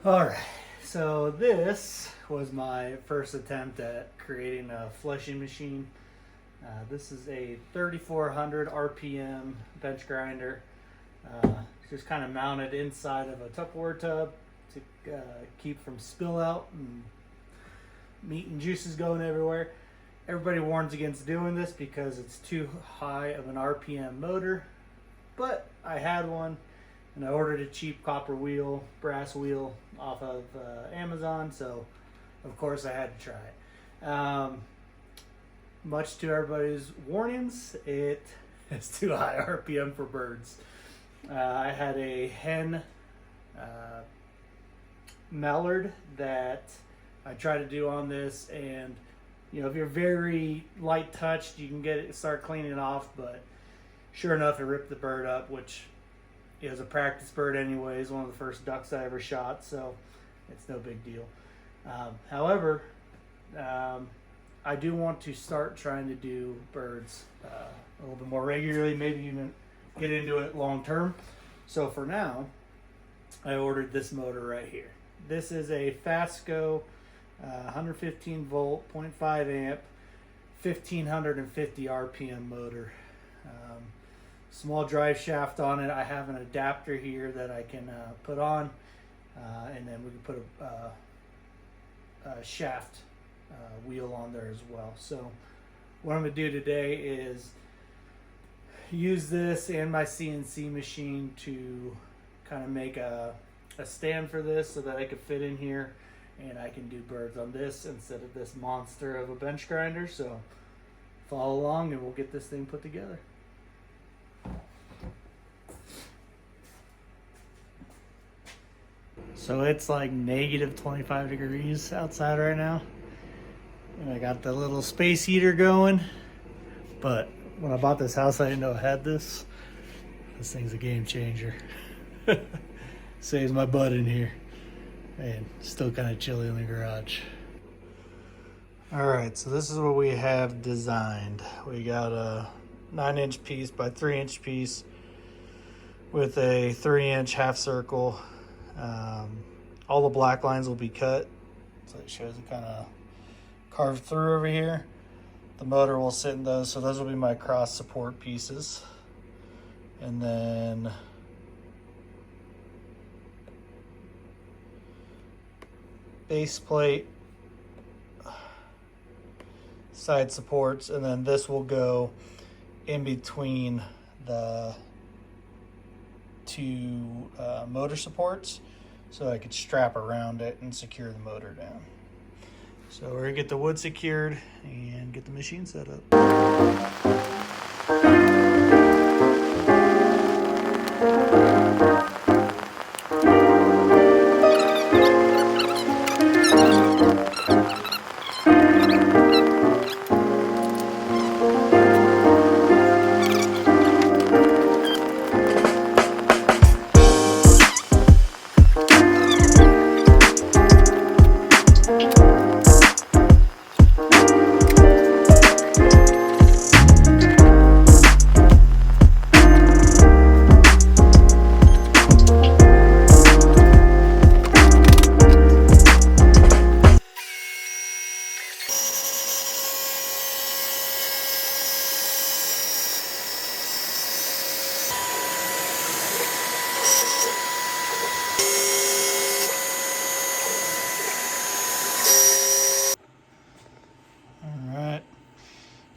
All right, so this was my first attempt at creating a fleshing machine. This is a 3400 RPM bench grinder. Just kind of mounted inside of a Tupperware tub to keep from spill out and meat and juices going everywhere. Everybody warns against doing this because it's too high of an RPM motor, but I had one and I ordered a cheap copper wheel, brass wheel off of Amazon, so of course I had to try it. Much to everybody's warnings, it is too high RPM for birds. I had a hen mallard that I tried to do on this, and you know, if you're very light touched, you can start cleaning it off, but sure enough, it ripped the bird up, which is a practice bird anyways, one of the first ducks I ever shot, so it's no big deal. However, I do want to start trying to do birds a little bit more regularly, maybe even get into it long term. So for now, I ordered this motor right here. This is a Fasco 115 volt, 0.5 amp, 1550 RPM motor. Small drive shaft on it. I have an adapter here that I can put on, and then we can put a shaft wheel on there as well. So what I'm going to do today is use this and my CNC machine to kind of make a stand for this so that I could fit in here and I can do birds on this instead of this monster of a bench grinder. So follow along and we'll get this thing put together. So it's like negative 25 degrees outside right now. And I got the little space heater going. But when I bought this house, I didn't know it had this. This thing's a game changer. Saves my butt in here. And still kind of chilly in the garage. Alright, so this is what we have designed. We got a 9-inch piece by 3-inch piece with a 3-inch half circle. All the black lines will be cut, so it shows it kind of carved through over here. The motor will sit in those, so those will be my cross support pieces. And then base plate, side supports, and then this will go in between the two motor supports so I could strap around it and secure the motor down. So we're gonna get the wood secured and get the machine set up.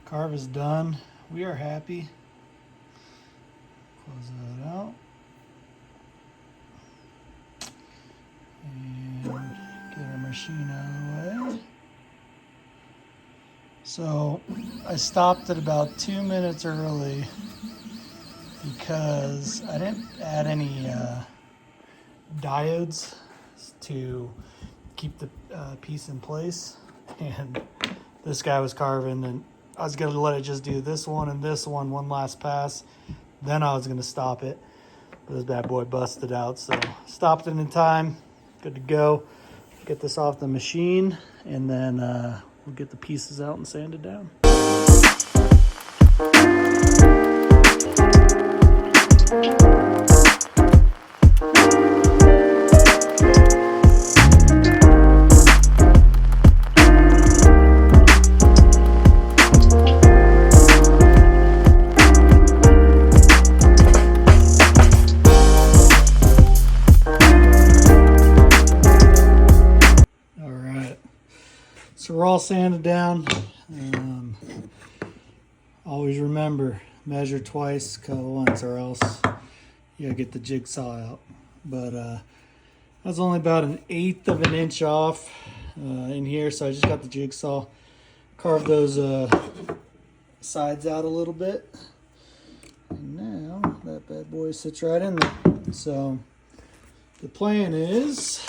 Carve is done. We are happy. Close that out. And get our machine out of the way. So I stopped at about 2 minutes early because I didn't add any diodes to keep the piece in place. And this guy was carving, and I was gonna let it just do this one and this one last pass. Then I was gonna stop it, but this bad boy busted out. So stopped it in time, good to go. Get this off the machine, and then we'll get the pieces out and sand it down. So we're all sanded down. Always remember, measure twice, cut once, or else you gotta get the jigsaw out. But I was only about 1/8 of an inch off in here, so I just got the jigsaw, carved those sides out a little bit, and now that bad boy sits right in there. So the plan is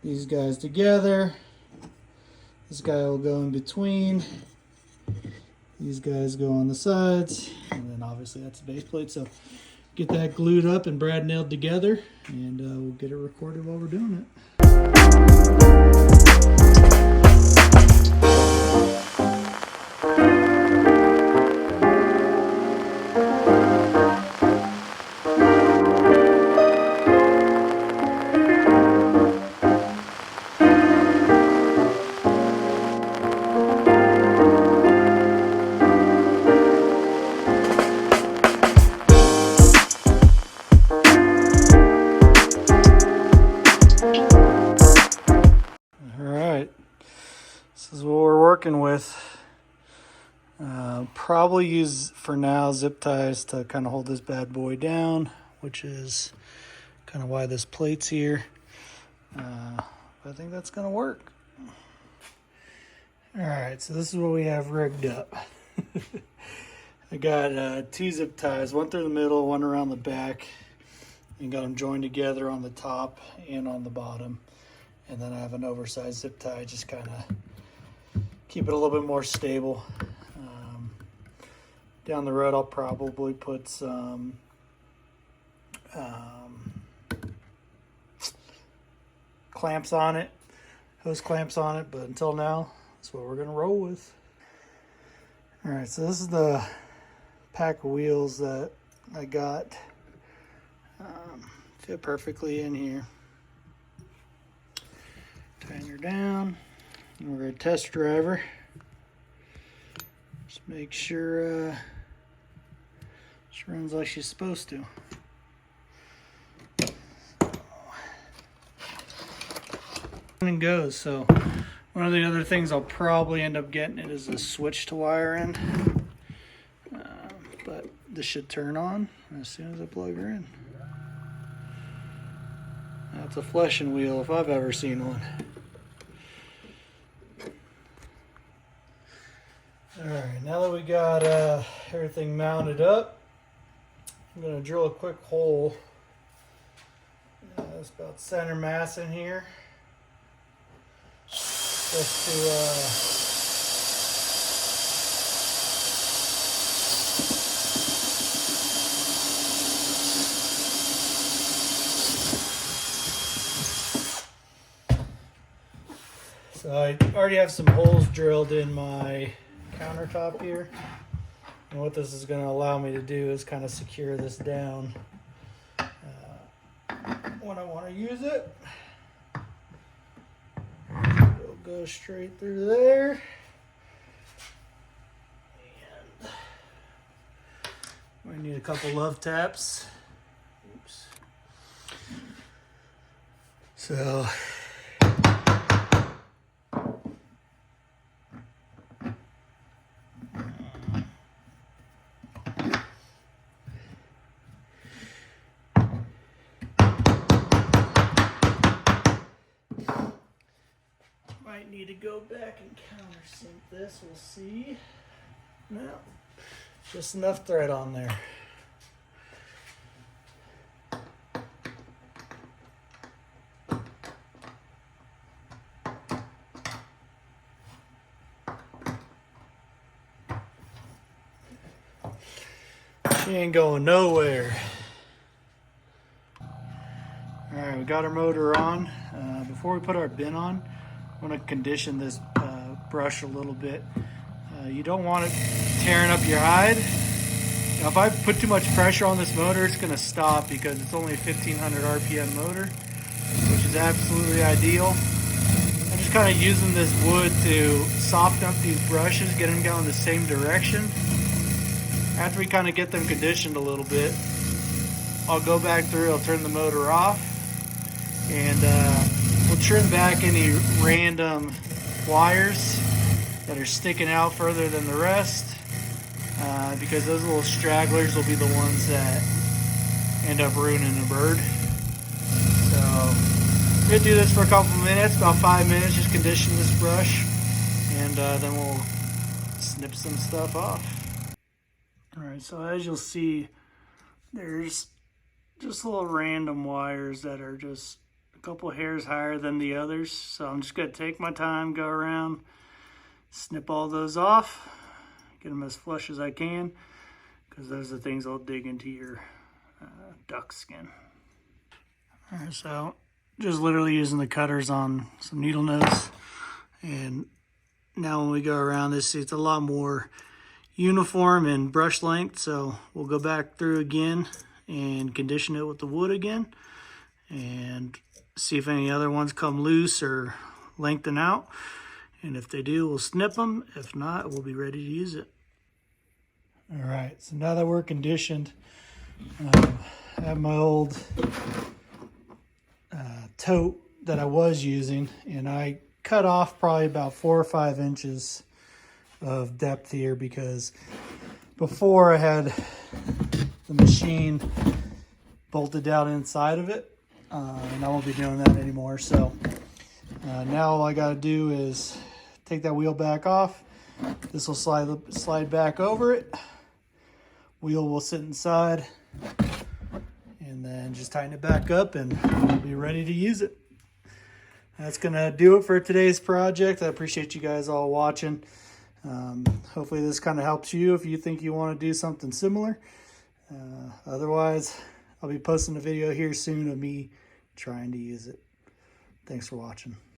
these guys together, this guy will go in between, these guys go on the sides, and then obviously that's the base plate. So get that glued up and brad nailed together, and we'll get it recorded while we're doing it. This is what we're working with. Probably use, for now, zip ties to kind of hold this bad boy down, which is kind of why this plate's here. I think that's going to work. Alright, so this is what we have rigged up. I got 2 zip ties, one through the middle, one around the back, and got them joined together on the top and on the bottom. And then I have an oversized zip tie, just kind of keep it a little bit more stable. Down the road, I'll probably put some clamps on it, hose clamps on it, but until now, that's what we're gonna roll with. All right, so this is the pack of wheels that I got. Fit perfectly in here. Tighten her down. And we're gonna test drive her. Just make sure she runs like she's supposed to. And goes. So one of the other things I'll probably end up getting it is a switch to wire in. But this should turn on as soon as I plug her in. That's a fleshing wheel if I've ever seen one. Alright, now that we got everything mounted up, I'm going to drill a quick hole. It's about center mass in here. Just to so I already have some holes drilled in my countertop here, and what this is going to allow me to do is kind of secure this down when I want to use it. It'll go straight through there, and I need a couple love taps. Oops. So might need to go back and countersink this, we'll see. No, just enough thread on there. She ain't going nowhere. Alright, we got our motor on. Before we put our bin on, I want to condition this brush a little bit. You don't want it tearing up your hide. Now, if I put too much pressure on this motor, it's going to stop because it's only a 1500 RPM motor, which is absolutely ideal. I'm just kind of using this wood to soften up these brushes, get them going the same direction. After we kind of get them conditioned a little bit, I'll go back through, I'll turn the motor off, and we'll trim back any random wires that are sticking out further than the rest, because those little stragglers will be the ones that end up ruining the bird. So I'm going to do this for a couple minutes, about 5 minutes, just condition this brush, and then we'll snip some stuff off. Alright, so as you'll see, there's just little random wires that are just a couple hairs higher than the others. So I'm just going to take my time, go around, snip all those off, get them as flush as I can, because those are the things that'll dig into your duck skin. Alright, so just literally using the cutters on some needle nose, and now when we go around this, it's a lot more uniform in brush length, so we'll go back through again and condition it with the wood again and see if any other ones come loose or lengthen out, and if they do, we'll snip them. If not, we'll be ready to use it. All right, so now that we're conditioned, I have my old tote that I was using, and I cut off probably about 4 or 5 inches of depth here, because before I had the machine bolted down inside of it, and I won't be doing that anymore. So now all I got to do is take that wheel back off. This will slide back over it. Wheel will sit inside, and then just tighten it back up, and we'll be ready to use it. That's gonna do it for today's project. I appreciate you guys all watching. Hopefully this kind of helps you if you think you want to do something similar. Otherwise, I'll be posting a video here soon of me trying to use it. Thanks for watching.